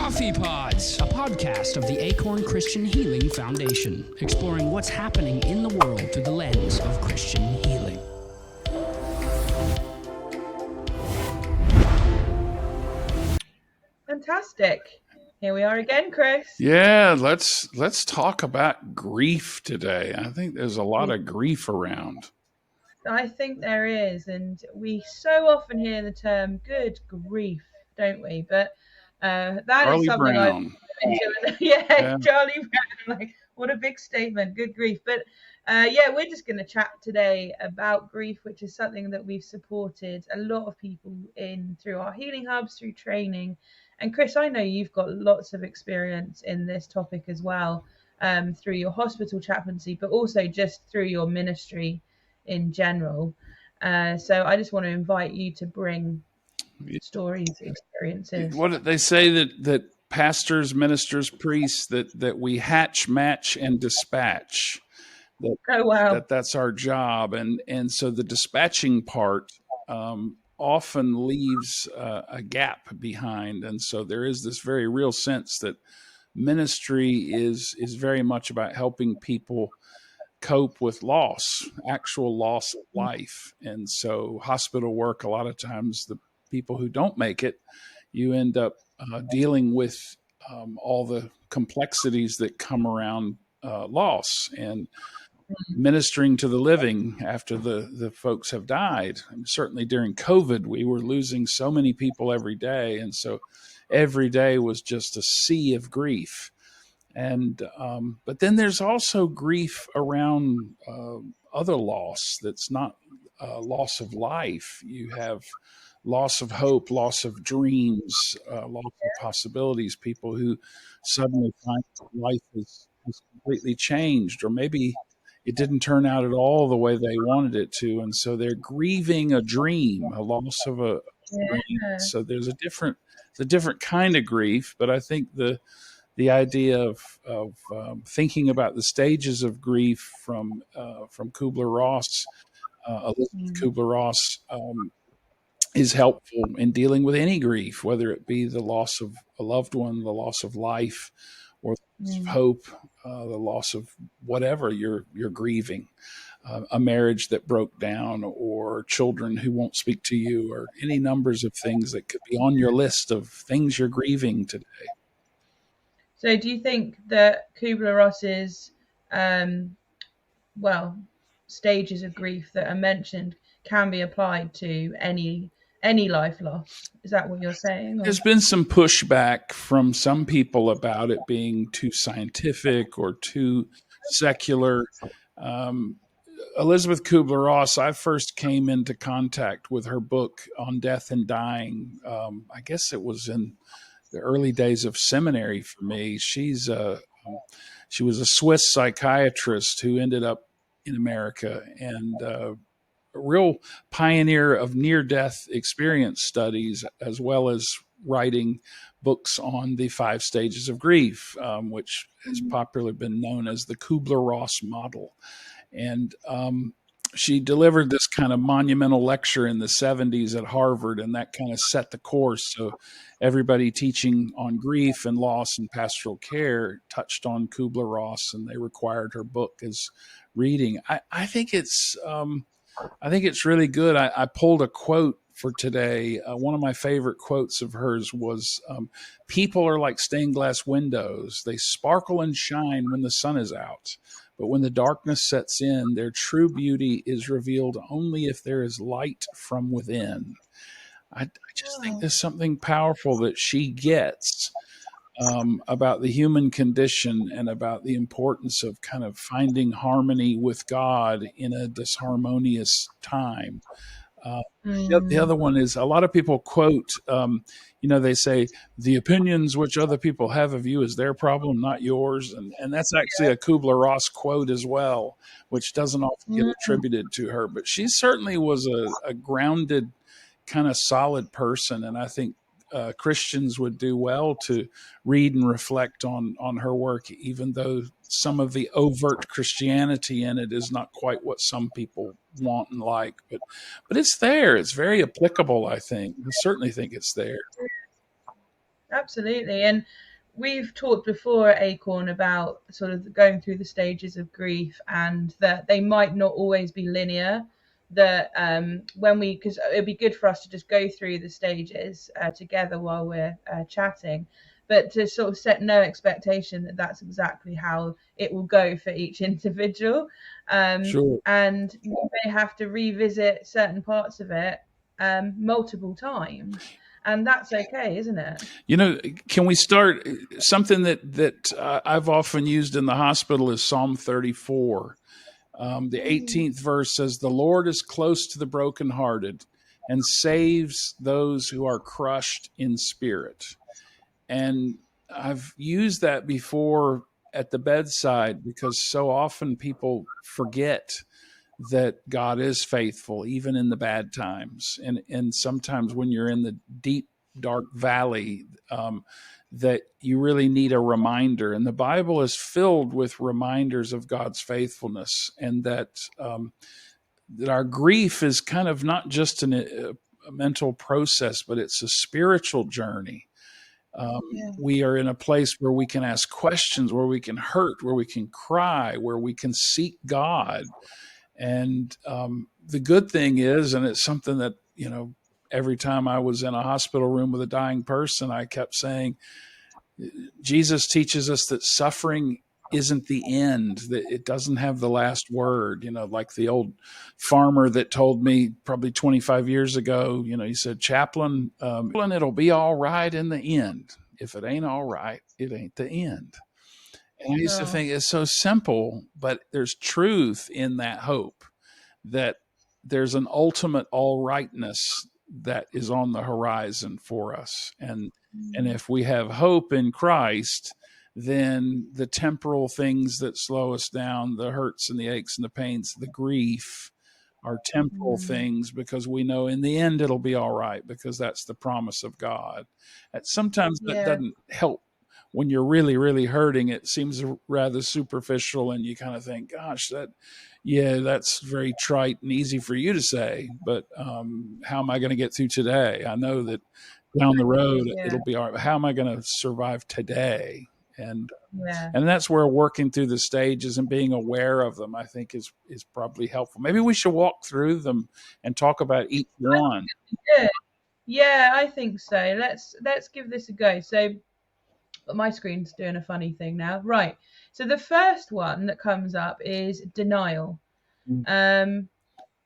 Coffee Pods, a podcast of the Acorn Christian Healing Foundation, exploring what's happening in the world through the lens of Christian healing. Fantastic. Here we are again, Chris. Yeah, let's talk about grief today. I think there's a lot of grief around. I think there is, and we so often hear the term "good grief," don't we? But that Charlie is something Brown. yeah, Charlie Brown. Like, what a big statement, good grief. But yeah, we're just going to chat today about grief, which is something that we've supported a lot of people in through our healing hubs, through training. And Chris, I know you've got lots of experience in this topic as well, through your hospital chaplaincy, but also just through your ministry in general. So I just want to invite you to bring stories, experiences. What they say that pastors, ministers, priests that we hatch, match, and dispatch. That's our job, and so the dispatching part often leaves a gap behind, and so there is this very real sense that ministry is very much about helping people cope with loss, actual loss of life. And so hospital work, a lot of times the people who don't make it, you end up dealing with all the complexities that come around loss and ministering to the living after the folks have died. And certainly during COVID, we were losing so many people every day. And so every day was just a sea of grief. And but then there's also grief around other loss that's not loss of life. You have loss of hope, loss of dreams, loss of possibilities, people who suddenly find life has completely changed, or maybe it didn't turn out at all the way they wanted it to. And so they're grieving a dream, a loss of a dream. So there's a different kind of grief, but I think the idea of thinking about the stages of grief from Kübler-Ross, Elizabeth Kübler-Ross, is helpful in dealing with any grief, whether it be the loss of a loved one, the loss of life, or the loss of hope, the loss of whatever you're grieving, a marriage that broke down, or children who won't speak to you, or any numbers of things that could be on your list of things you're grieving today. So do you think that Kübler-Ross's, stages of grief that are mentioned can be applied to any life loss? Is that what you're saying? Or? There's been some pushback from some people about it being too scientific or too secular. Elizabeth Kübler-Ross, I first came into contact with her book on death and dying. I guess it was in the early days of seminary for me. She was a Swiss psychiatrist who ended up in America, and a real pioneer of near-death experience studies, as well as writing books on the 5 stages of grief, which has popularly been known as the Kübler-Ross model. And she delivered this kind of monumental lecture in the 70s at Harvard, and that kind of set the course. So everybody teaching on grief and loss and pastoral care touched on Kübler-Ross, and they required her book as reading. I think it's really good. I pulled a quote for today. One of my favorite quotes of hers was, "People are like stained glass windows. They sparkle and shine when the sun is out. But when the darkness sets in, their true beauty is revealed only if there is light from within." I just think there's something powerful that she gets about the human condition and about the importance of kind of finding harmony with God in a disharmonious time. The other one is, a lot of people quote, they say, "The opinions which other people have of you is their problem, not yours." And that's actually a Kübler-Ross quote as well, which doesn't often get attributed to her. But she certainly was a grounded, kind of solid person. And I think Christians would do well to read and reflect on her work, even though some of the overt Christianity in it is not quite what some people want and like. But it's there. It's very applicable, I think. I certainly think it's there. Absolutely. And we've talked before at Acorn about sort of going through the stages of grief, and that they might not always be linear. That because it'd be good for us to just go through the stages together while we're chatting, but to sort of set no expectation that that's exactly how it will go for each individual. Sure. And you may have to revisit certain parts of it multiple times. And that's okay, isn't it? Can we start something that I've often used in the hospital is Psalm 34. The 18th verse says, "The Lord is close to the brokenhearted and saves those who are crushed in spirit." And I've used that before at the bedside because so often people forget that God is faithful, even in the bad times. And sometimes when you're in the deep, dark valley, that you really need a reminder. And the Bible is filled with reminders of God's faithfulness, and that our grief is kind of not just a mental process, but it's a spiritual journey. We are in a place where we can ask questions, where we can hurt, where we can cry, where we can seek God. And the good thing is, and it's something that, every time I was in a hospital room with a dying person, I kept saying, Jesus teaches us that suffering isn't the end, that it doesn't have the last word. Like the old farmer that told me probably 25 years ago, he said, Chaplain, it'll be all right in the end. If it ain't all right, it ain't the end. And I used to think it's so simple, but there's truth in that hope, that there's an ultimate all rightness that is on the horizon for us. And if we have hope in Christ, then the temporal things that slow us down, the hurts and the aches and the pains, the grief, are temporal things, because we know in the end it'll be all right, because that's the promise of God. And sometimes that doesn't help. When you're really, really hurting, it seems rather superficial, and you kind of think, gosh, that's very trite and easy for you to say, but how am I going to get through today? I know that down the road it'll be all right. How am I going to survive today? And that's where working through the stages and being aware of them, I think, is probably helpful. Maybe we should walk through them and talk about each one. Yeah, I think so. Let's give this a go. So my screen's doing a funny thing now. Right. So the first one that comes up is denial.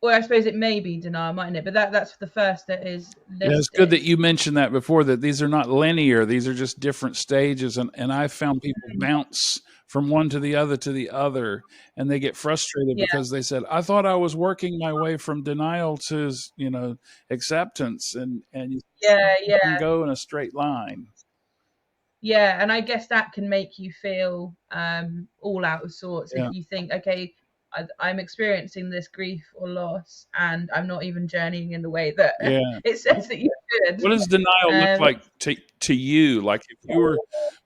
Or I suppose it may be denial, mightn't it? But that's the first that is listed. Yeah, it's good that you mentioned that before, that these are not linear. These are just different stages. And I've found people bounce from one to the other, and they get frustrated because they said, I thought I was working my way from denial to, acceptance. And you can go in a straight line. Yeah, and I guess that can make you feel all out of sorts if you think, okay, I'm experiencing this grief or loss, and I'm not even journeying in the way that it says that you should. What does denial look like to you? Like if you were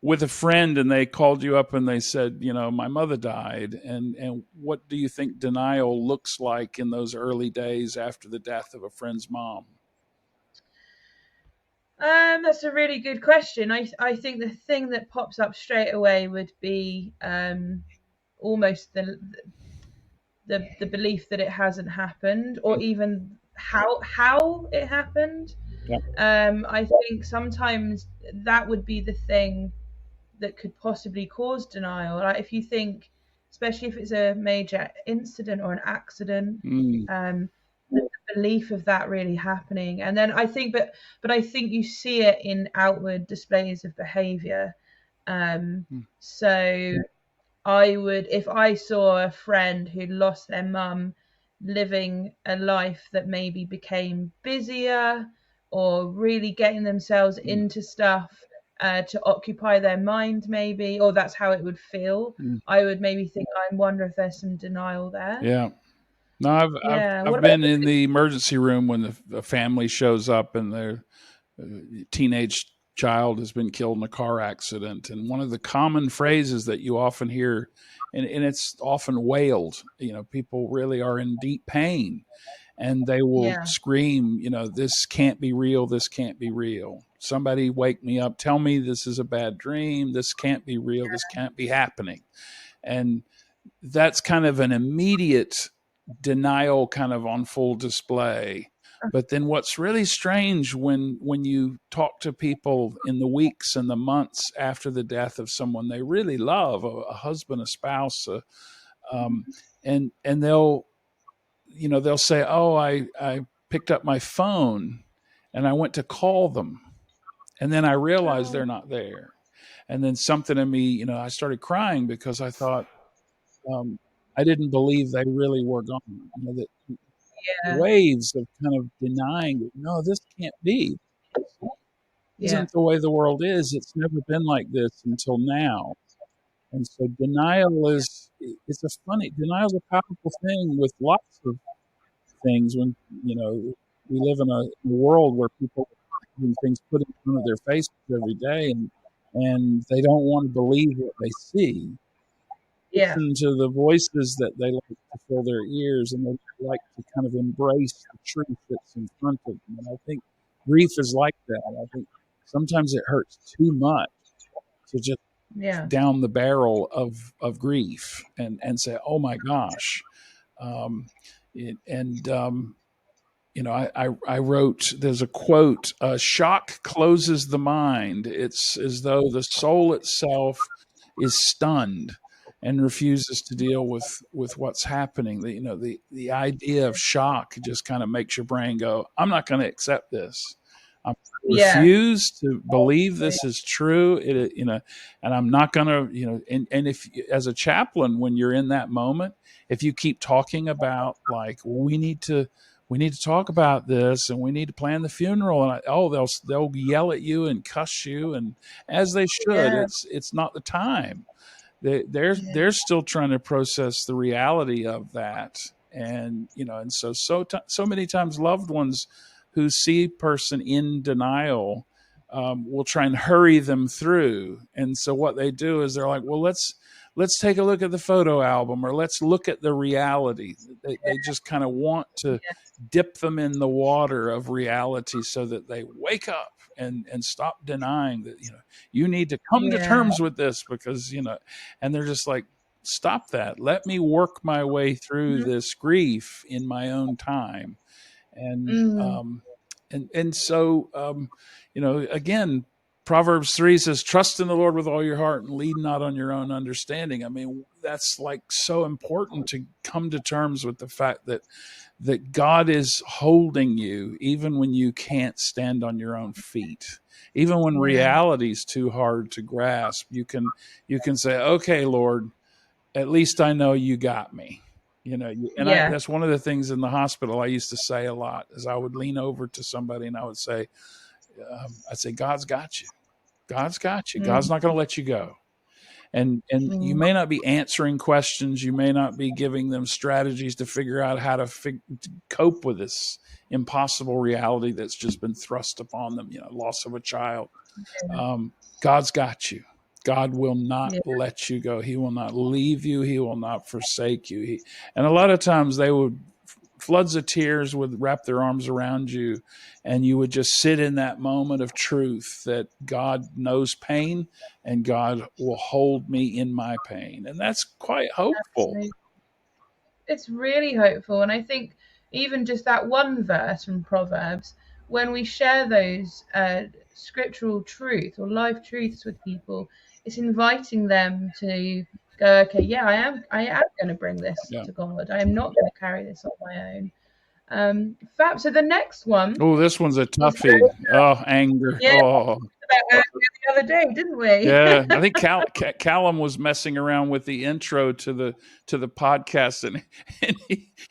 with a friend and they called you up and they said, my mother died, and what do you think denial looks like in those early days after the death of a friend's mom? That's a really good question. I think the thing that pops up straight away would be almost the belief that it hasn't happened, or even how it happened. I think sometimes that would be the thing that could possibly cause denial. Like if you think, especially if it's a major incident or an accident, the belief of that really happening. And then I think, but I think you see it in outward displays of behavior. So I would, if I saw a friend who lost their mum living a life that maybe became busier, or really getting themselves into stuff to occupy their mind, maybe, or that's how it would feel, I would maybe think, I wonder if there's some denial there. Yeah. No, I've been in the emergency room when the family shows up and their teenage child has been killed in a car accident. And one of the common phrases that you often hear, and it's often wailed, people really are in deep pain. and they will Yeah. scream, this can't be real. This can't be real. Somebody wake me up. Tell me this is a bad dream. This can't be real. This can't be happening. And that's kind of an immediate denial kind of on full display. But then what's really strange when you talk to people in the weeks and the months after the death of someone they really love, a husband, a spouse, and they'll say, oh, I picked up my phone and I went to call them, and then I realized they're not there. And then something in me, I started crying because I thought, I didn't believe they really were gone. That Yeah. waves of kind of denying, no, this can't be. This Yeah. isn't the way the world is. It's never been like this until now. And so denial is denial is a powerful thing with lots of things. When, we live in a world where people have things put in front of their faces every day, and they don't want to believe what they see. Yeah. Listen to the voices that they like to fill their ears, and they like to kind of embrace the truth that's in front of them. And I think grief is like that. I think sometimes it hurts too much to just Yeah. down the barrel of grief and say, oh my gosh. I wrote, there's a quote, shock closes the mind. It's as though the soul itself is stunned and refuses to deal with what's happening. The idea of shock just kind of makes your brain go, I'm not going to accept this. I refuse to believe this is true. And I'm not going to, and if, as a chaplain, when you're in that moment, if you keep talking about like, we need to talk about this, and we need to plan the funeral, and they'll yell at you and cuss you, and as they should. It's not the time. They're still trying to process the reality of that, and and so many times loved ones who see a person in denial will try and hurry them through. And so what they do is they're like, well, let's take a look at the photo album, or let's look at the reality. They just kind of want to dip them in the water of reality so that they wake up and stop denying that, you need to come to terms with this, because, and they're just like, stop that. Let me work my way through this grief in my own time. And so, again, Proverbs 3 says, trust in the Lord with all your heart and lean not on your own understanding. I mean, that's like so important to come to terms with the fact that God is holding you even when you can't stand on your own feet. Even when reality is too hard to grasp, you can say, okay, Lord, at least I know you got me. That's one of the things in the hospital I used to say a lot, is I would lean over to somebody and I would say, God's got you. God's got you. God's not going to let you go. And you may not be answering questions. You may not be giving them strategies to figure out how to cope with this impossible reality that's just been thrust upon them, loss of a child. God's got you. God will not let you go. He will not leave you. He will not forsake you. And a lot of times floods of tears would wrap their arms around you, and you would just sit in that moment of truth that God knows pain and God will hold me in my pain. And that's quite hopeful. Absolutely. It's really hopeful. And I think even just that one verse from Proverbs, when we share those scriptural truths or life truths with people, it's inviting them to go, okay, I am going to bring this to God. I am not going to carry this on my own. Fab. So the next one. Oh, this one's a toughie. Anger. Yeah. Oh. The other day, didn't we? Yeah, I think Callum was messing around with the intro to the podcast, and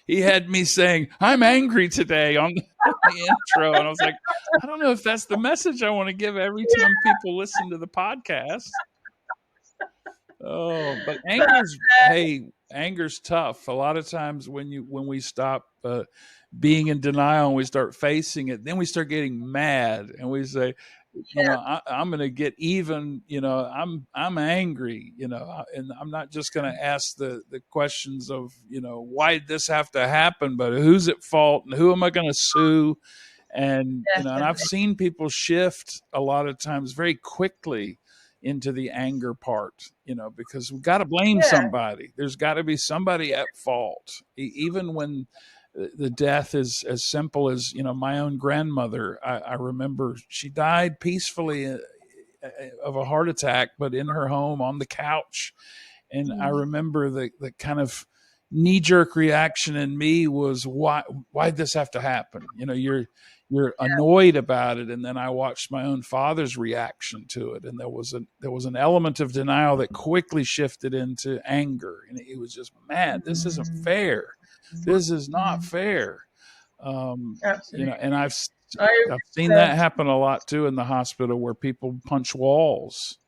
he had me saying, "I'm angry today" on the intro, and I was like, I don't know if that's the message I want to give every time people listen to the podcast. Oh, but anger's tough. A lot of times when we stop being in denial and we start facing it, then we start getting mad and we say, I'm going to get even, I'm angry, and I'm not just going to ask the questions of, why did this have to happen, but who's at fault and who am I going to sue? And, and I've Definitely. seen people shift a lot of times very quickly into the anger part, because we've got to blame Yeah. somebody. There's got to be somebody at fault, even when the death is as simple as, my own grandmother. I remember she died peacefully of a heart attack, but in her home on the couch. And I remember the kind of knee jerk reaction in me was, why'd this have to happen? You're annoyed about it. And then I watched my own father's reaction to it. And there was an element of denial that quickly shifted into anger. And he was just mad. This isn't fair. This is not fair. Absolutely. And I've seen that happen a lot too in the hospital, where people punch walls.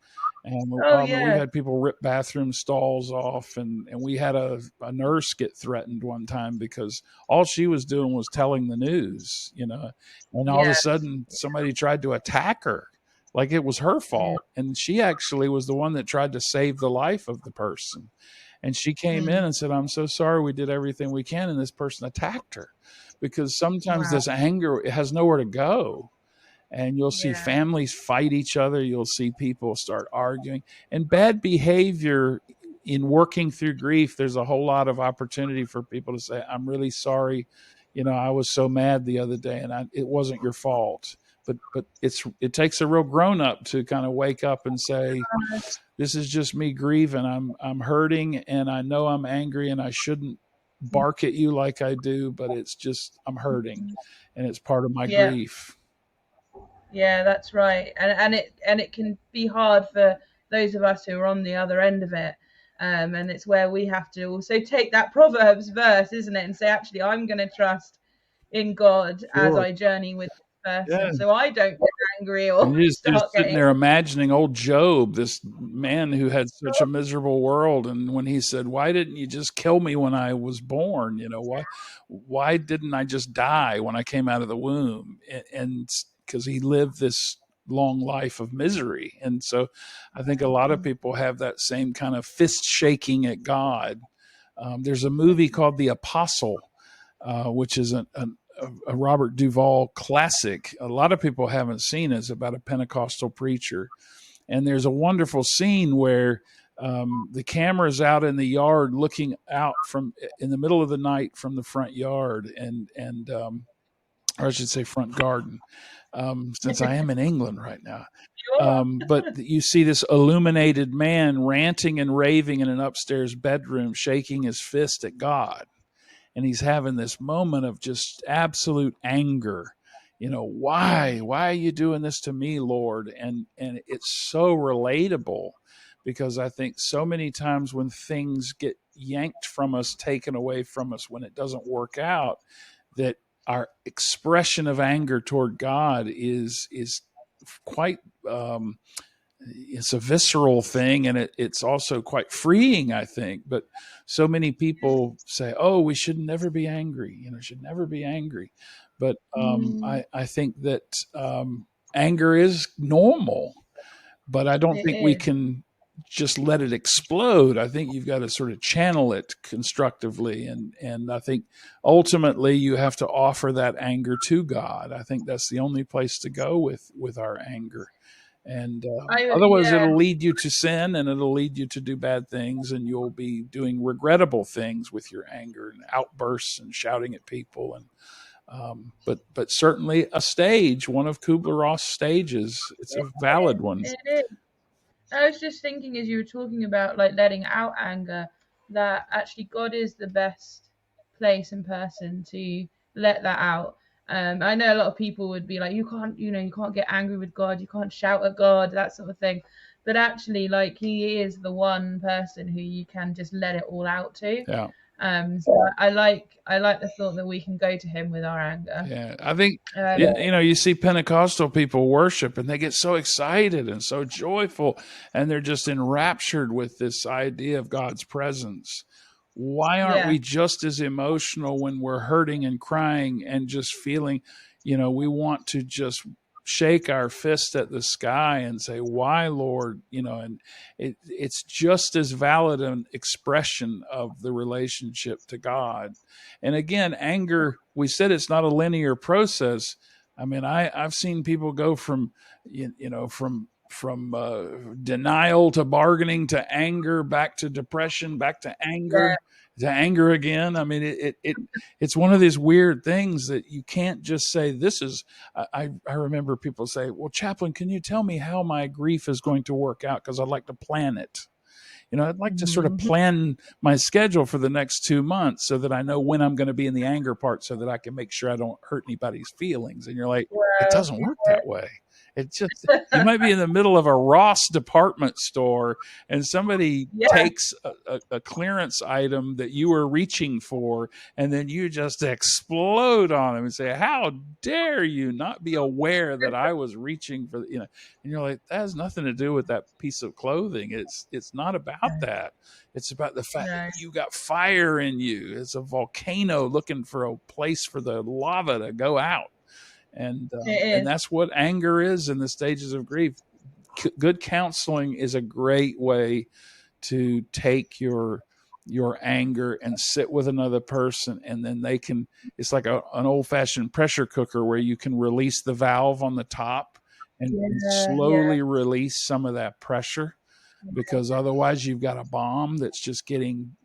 And we've had people rip bathroom stalls off, and we had a nurse get threatened one time because all she was doing was telling the news, and all of a sudden somebody tried to attack her like it was her fault. And she actually was the one that tried to save the life of the person. And she came in and said, "I'm so sorry, we did everything we can." And this person attacked her, because sometimes this anger, it has nowhere to go. And you'll see families fight each other. You'll see people start arguing. And bad behavior in working through grief, there's a whole lot of opportunity for people to say, "I'm really sorry. I was so mad the other day, and it wasn't your fault." But it takes a real grown up to kind of wake up and say, "This is just me grieving. I'm hurting, and I know I'm angry, and I shouldn't bark at you like I do, but it's just I'm hurting, and it's part of my grief." Yeah, that's right. And it can be hard for those of us who are on the other end of it. And it's where we have to also take that Proverbs verse, isn't it, and say, actually, I'm going to trust in God as I journey with this person, so I don't get angry or you're start sitting getting there imagining old Job, this man who had such a miserable world, and when he said, "Why didn't you just kill me when I was born? Why didn't I just die when I came out of the womb?" And because he lived this long life of misery. And so I think a lot of people have that same kind of fist shaking at God. There's a movie called The Apostle, which is a Robert Duvall classic. A lot of people haven't seen it. It's about a Pentecostal preacher. And there's a wonderful scene where the camera's out in the yard looking out in the middle of the night from the front yard, or I should say front garden, since I am in England right now. But you see this illuminated man ranting and raving in an upstairs bedroom, shaking his fist at God. And he's having this moment of just absolute anger. Why are you doing this to me, Lord? And it's so relatable, because I think so many times when things get yanked from us, taken away from us, when it doesn't work out, that our expression of anger toward God is quite it's a visceral thing, and it's also quite freeing, I think. But so many people say, "Oh, we should never be angry. Should never be angry." But I think that anger is normal, but I don't think we can just let it explode. I think you've got to sort of channel it constructively. And I think ultimately you have to offer that anger to God. I think that's the only place to go with our anger. And otherwise it'll lead you to sin, and it'll lead you to do bad things, and you'll be doing regrettable things with your anger and outbursts and shouting at people. And but certainly a stage, one of Kübler-Ross stages, it's a valid one. It is. I was just thinking, as you were talking about like letting out anger, that actually God is the best place and person to let that out. I know a lot of people would be like, you can't get angry with God, you can't shout at God, that sort of thing. But actually, like, He is the one person who you can just let it all out to. Yeah. So I like the thought that we can go to Him with our anger. Yeah, I think you see Pentecostal people worship, and they get so excited and so joyful, and they're just enraptured with this idea of God's presence. Why aren't we just as emotional when we're hurting and crying and just feeling, we want to just shake our fist at the sky and say, why, Lord? And it's just as valid an expression of the relationship to God. And again, anger, we said it's not a linear process. I mean, I've seen people go from denial to bargaining to anger, back to depression, back to anger, to anger again. I mean, it's one of these weird things that you can't just say, this is, I remember people say, well, chaplain, can you tell me how my grief is going to work out? Because I'd like to plan it. I'd like to sort of plan my schedule for the next 2 months so that I know when I'm going to be in the anger part so that I can make sure I don't hurt anybody's feelings. And you're like, it doesn't work that way. It's just, you might be in the middle of a Ross department store and somebody takes a clearance item that you were reaching for, and then you just explode on them and say, how dare you not be aware that I was reaching for, and you're like, that has nothing to do with that piece of clothing. It's not about that. It's about the fact that you got fire in you. It's a volcano looking for a place for the lava to go out. And that's what anger is in the stages of grief. Good counseling is a great way to take your anger and sit with another person, and then they can. It's like an old-fashioned pressure cooker where you can release the valve on the top and slowly release some of that pressure, because otherwise you've got a bomb that's just getting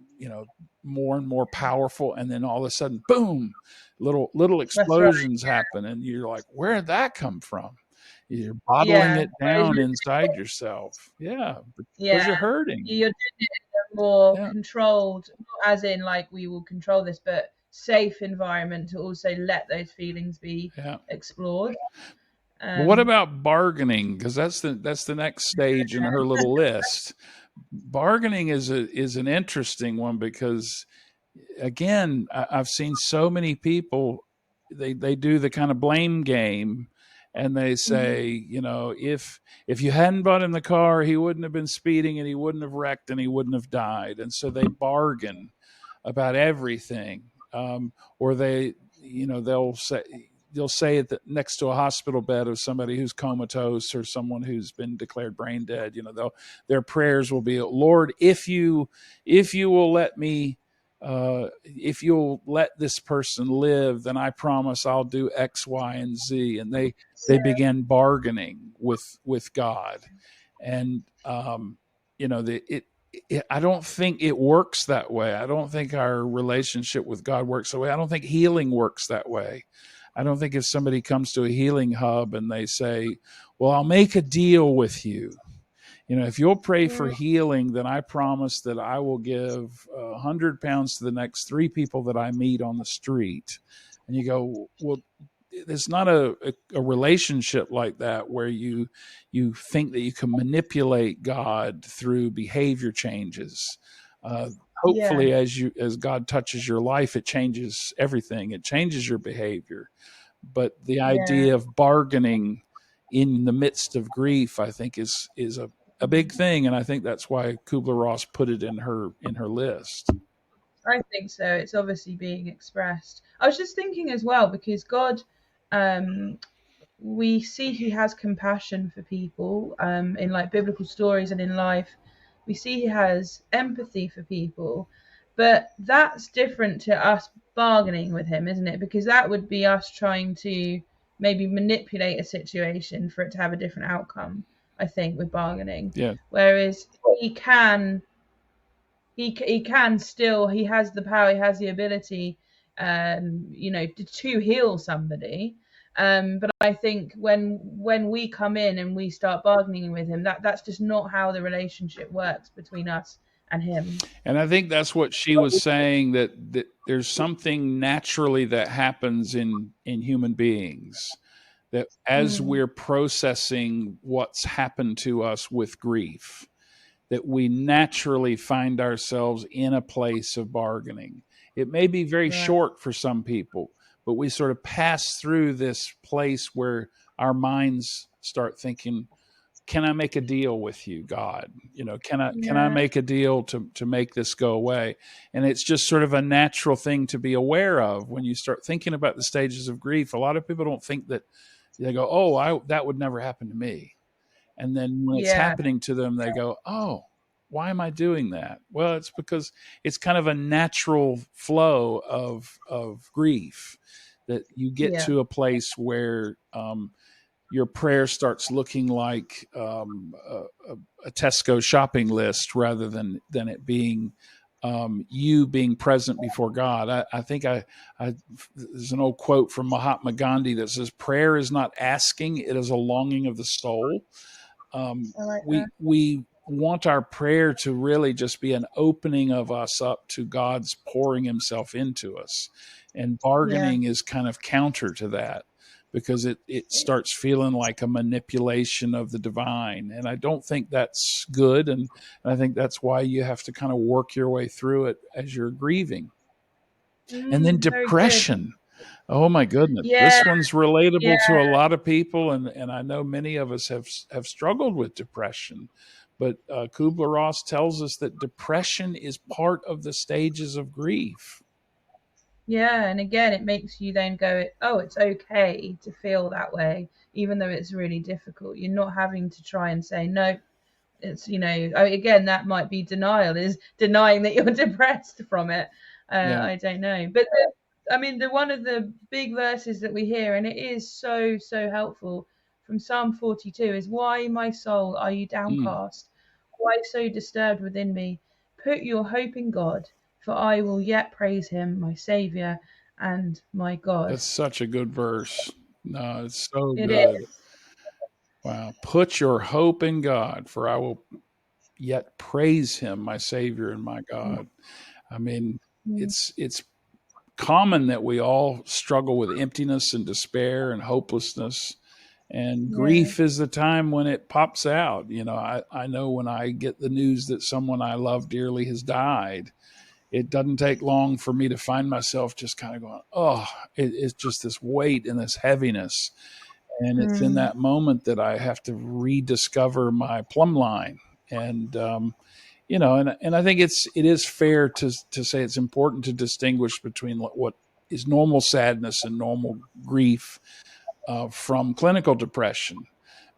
more and more powerful, and then all of a sudden, boom, little explosions happen, and you're like, where did that come from? You're bottling it down inside yourself. Because you're hurting. You're doing it in a more controlled, as in like we will control this, but safe environment to also let those feelings be explored. But what about bargaining? Because that's the next stage in her little list. Bargaining is an interesting one, because again, I've seen so many people, they do the kind of blame game, and they say, if you hadn't bought him the car, he wouldn't have been speeding, and he wouldn't have wrecked, and he wouldn't have died. And so they bargain about everything, or they'll say it next to a hospital bed of somebody who's comatose or someone who's been declared brain dead. Their prayers will be, Lord, if you will let me, if you'll let this person live, then I promise I'll do X, Y, and Z. And they begin bargaining with God. And, I don't think it works that way. I don't think our relationship with God works that way. I don't think healing works that way. I don't think if somebody comes to a healing hub and they say, well, I'll make a deal with you. If you'll pray for healing, then I promise that I will give 100 pounds to the next 3 people that I meet on the street. And you go, well, it's not a relationship like that where you think that you can manipulate God through behavior changes. Hopefully, as God touches your life, it changes everything. It changes your behavior. But the idea of bargaining in the midst of grief, I think, is a big thing, and I think that's why Kübler-Ross put it in her list. I think so. It's obviously being expressed. I was just thinking as well, because God, we see He has compassion for people in like biblical stories and in life. We see He has empathy for people, but that's different to us bargaining with Him, isn't it? Because that would be us trying to maybe manipulate a situation for it to have a different outcome, I think, with bargaining. Whereas He can still, He has the power, He has the ability, to heal somebody. But I think when we come in and we start bargaining with Him, that's just not how the relationship works between us and Him. And I think that's what she was saying, that there's something naturally that happens in human beings, that as we're processing what's happened to us with grief, that we naturally find ourselves in a place of bargaining. It may be very short for some people, but we sort of pass through this place where our minds start thinking, can I make a deal with you, God? Can I make a deal to make this go away? And it's just sort of a natural thing to be aware of when you start thinking about the stages of grief. A lot of people don't think that they go, oh, that would never happen to me. And then when it's Yeah. happening to them, they go, oh, why am I doing that? Well, it's because it's kind of a natural flow of grief that you get Yeah. to a place where your prayer starts looking like a Tesco shopping list rather than it being you being present before God. I think there's an old quote from Mahatma Gandhi that says, "Prayer is not asking; it is a longing of the soul." I like that. We want our prayer to really just be an opening of us up to God's pouring Himself into us, and bargaining is kind of counter to that, because it starts feeling like a manipulation of the divine. And I don't think that's good. And I think that's why you have to kind of work your way through it as you're grieving. And then Very good. depression. Oh my goodness. Yeah. This one's relatable to Yeah. a lot of people. And I know many of us have struggled with depression. But Kübler-Ross tells us that depression is part of the stages of grief. Yeah, and again, it makes you then go, oh, it's okay to feel that way, even though it's really difficult. You're not having to try and say, no, it's, again, that might be denial, is denying that you're depressed from it. Yeah. I don't know. But the one of the big verses that we hear, and it is so, so helpful, from Psalm 42 is, why, my soul, are you downcast? Why so disturbed within me? Put your hope in God, for I will yet praise him, my Savior and my God. That's such a good verse. No, it's so It good. is. Wow. Put your hope in God, for I will yet praise him, my Savior and my God. I mean, it's common that we all struggle with emptiness and despair and hopelessness. And grief is the time when it pops out. I know when I get the news that someone I love dearly has died, it doesn't take long for me to find myself just kind of going, oh, it's just this weight and this heaviness. And it's in that moment that I have to rediscover my plumb line. And, and I think it is fair to say it's important to distinguish between what is normal sadness and normal grief from clinical depression,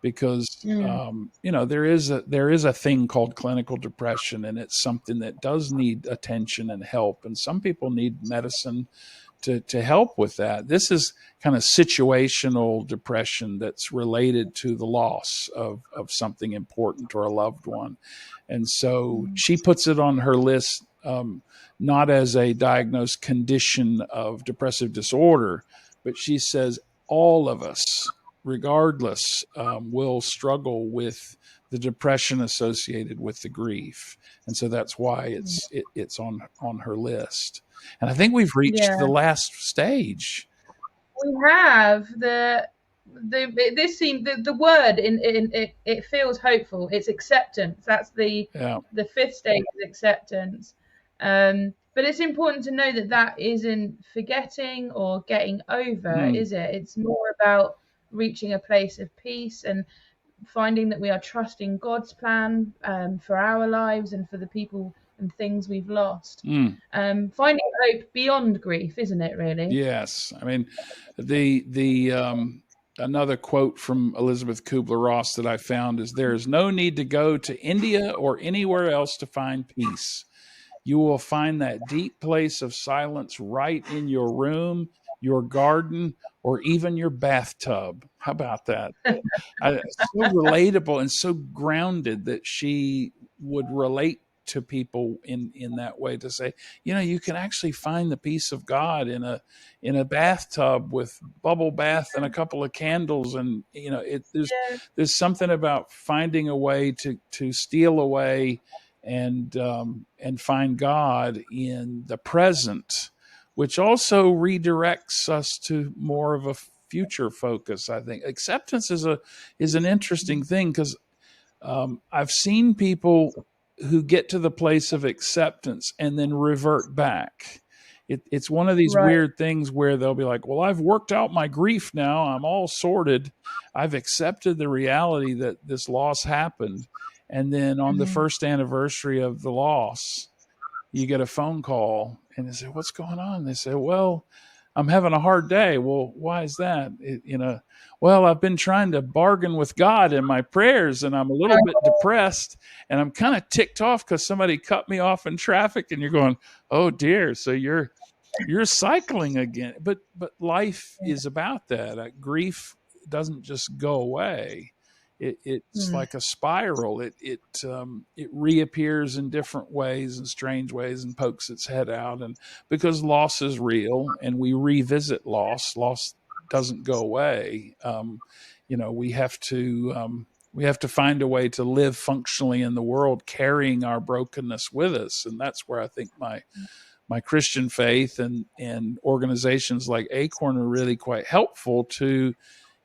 because there is a thing called clinical depression, and it's something that does need attention and help, and some people need medicine to help with that. This is kind of situational depression that's related to the loss of something important or a loved one. And so she puts it on her list, not as a diagnosed condition of depressive disorder, but she says all of us, regardless, will struggle with the depression associated with the grief. And so that's why it's on her list. And I think we've reached the last stage. We have the word in it feels hopeful. It's acceptance. That's the fifth stage is acceptance. But it's important to know that isn't forgetting or getting over, is it? It's more about reaching a place of peace and finding that we are trusting God's plan for our lives and for the people and things we've lost. Finding hope beyond grief, isn't it, really? Yes. I mean, the another quote from Elizabeth Kübler-Ross that I found is, there is no need to go to India or anywhere else to find peace. You will find that deep place of silence right in your room, your garden, or even your bathtub. How about that? So relatable and so grounded that she would relate to people in that way, to say, you can actually find the peace of God in a bathtub with bubble bath and a couple of candles. And, there's something about finding a way to steal away and find God in the present, which also redirects us to more of a future focus. I think acceptance is an interesting thing, because I've seen people who get to the place of acceptance and then revert back. It's one of these weird things where they'll be like, well, I've worked out my grief now. I'm all sorted. I've accepted the reality that this loss happened. And then on the first anniversary of the loss, you get a phone call and they say, what's going on? They say, well, I'm having a hard day. Well, why is that? Well, I've been trying to bargain with God in my prayers, and I'm a little bit depressed, and I'm kind of ticked off because somebody cut me off in traffic. And you're going, oh dear, so you're cycling again. But life is about that. Grief doesn't just go away. It's like a spiral. It reappears in different ways and strange ways and pokes its head out. And because loss is real, and we revisit loss doesn't go away. We have to find a way to live functionally in the world, carrying our brokenness with us. And that's where I think my Christian faith and organizations like Acorn are really quite helpful to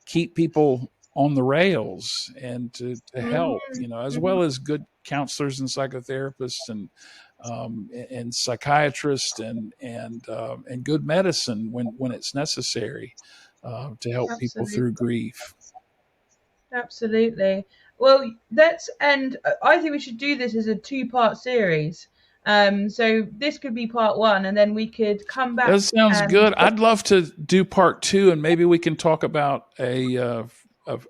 keep people on the rails and to help, as well as good counselors and psychotherapists and psychiatrists and good medicine when it's necessary to help people through grief. Absolutely. Well, let's end. I think we should do this as a 2-part series. So this could be part 1, and then we could come back. That sounds good. I'd love to do part 2, and maybe we can talk about a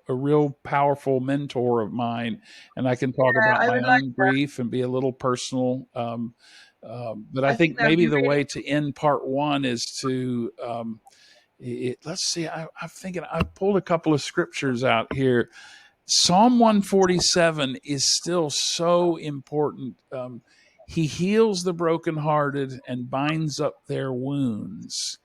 real powerful mentor of mine, and I can talk about my own grief and be a little personal. But I think maybe the way to end part 1 is to let's see. I'm thinking I pulled a couple of scriptures out here. Psalm 147 is still so important. He heals the brokenhearted and binds up their wounds.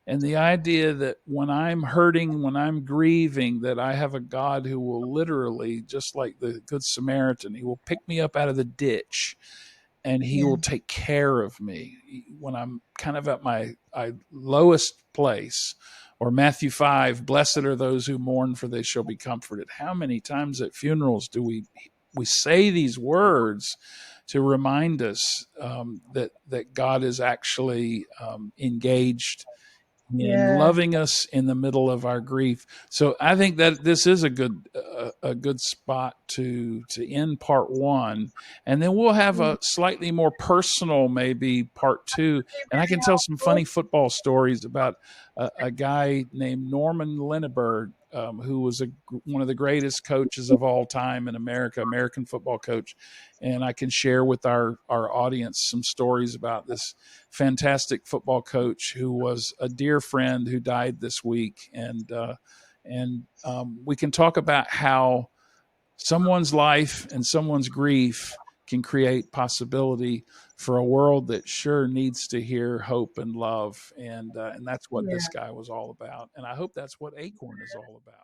And the idea that when I'm hurting, when I'm grieving, that I have a God who will literally, just like the Good Samaritan, he will pick me up out of the ditch and he will take care of me when I'm kind of at my lowest place. Or Matthew 5, blessed are those who mourn, for they shall be comforted. How many times at funerals do we say these words to remind us that God is actually engaged in loving us in the middle of our grief? So I think that this is a good spot to end part 1, and then we'll have a slightly more personal, maybe part 2, and I can tell some funny football stories about a guy named Norman Linneberg, who was one of the greatest coaches of all time in America, American football coach. And I can share with our audience some stories about this fantastic football coach who was a dear friend who died this week. And we can talk about how someone's life and someone's grief can create possibility for a world that sure needs to hear hope and love. And that's what this guy was all about. And I hope that's what Acorn is all about.